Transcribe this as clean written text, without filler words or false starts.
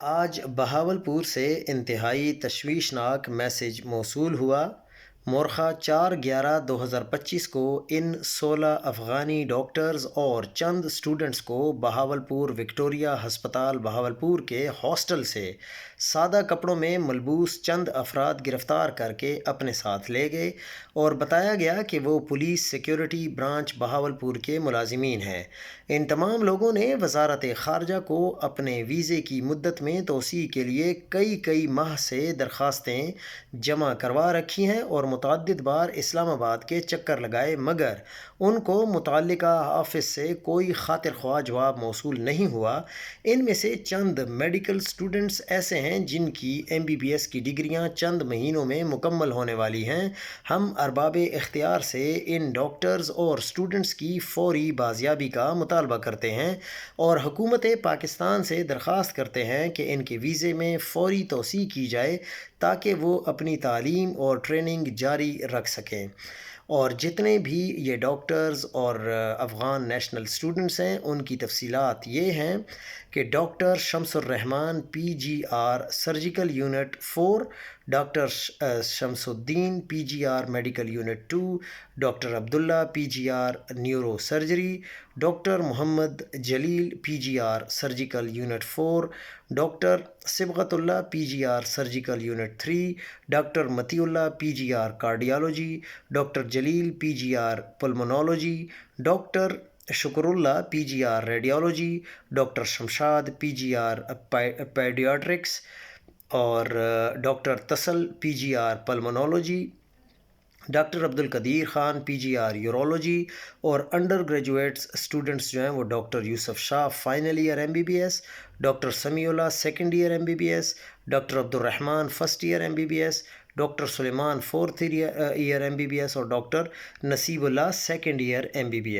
آج بہاولپور سے انتہائی تشویشناک میسج موصول ہوا۔ مورخہ 4/11/2025 کو ان 16 افغانی ڈاکٹرز اور چند اسٹوڈنٹس کو بہاولپور وکٹوریہ ہسپتال بہاولپور کے ہاسٹل سے سادہ کپڑوں میں ملبوس چند افراد گرفتار کر کے اپنے ساتھ لے گئے اور بتایا گیا کہ وہ پولیس سیکیورٹی برانچ بہاولپور کے ملازمین ہیں۔ ان تمام لوگوں نے وزارت خارجہ کو اپنے ویزے کی مدت میں توسیع کے لیے کئی ماہ سے درخواستیں جمع کروا رکھی ہیں اور متعدد بار اسلام آباد کے چکر لگائے، مگر ان کو متعلقہ آفس سے کوئی خاطر خواہ جواب موصول نہیں ہوا۔ ان میں سے چند میڈیکل اسٹوڈنٹس ایسے ہیں جن کی MBBS کی ڈگریاں چند مہینوں میں مکمل ہونے والی ہیں۔ ہم ارباب اختیار سے ان ڈاکٹرز اور اسٹوڈنٹس کی فوری بازیابی کا مطالبہ کرتے ہیں اور حکومت پاکستان سے درخواست کرتے ہیں کہ ان کے ویزے میں فوری توسیع کی جائے تاکہ وہ اپنی تعلیم اور ٹریننگ جاری رکھ سکیں۔ اور جتنے بھی یہ ڈاکٹرز اور افغان نیشنل اسٹوڈنٹس ہیں ان کی تفصیلات یہ ہیں کہ doctor Shams ur Rahman PGR surgical unit 4، doctor Shams ud Din PGR medical unit 2، doctor Abdullah PGR neuro surgery, doctor Muhammad Jalil PGR surgical unit 4، doctor Sibghat Ullah PGR surgical unit 3، doctor Mati Ullah PGR cardiology, doctor Jalil PGR pulmonology, doctor Shukar Ullah PGR radiology, doctor Shamshad PGR paediatrics اور doctor Tasal PGR pulmonology, doctor Abdul Qadeer Khan PGR urology, اور undergraduates students جو ہیں وہ doctor Yusuf Shah final year MBBS، doctor Sami Ullah second year MBBS، doctor Abdul Rahman first year MBBS، doctor Sulaiman fourth year MBBS اور doctor Nasib Ullah second year MBBS۔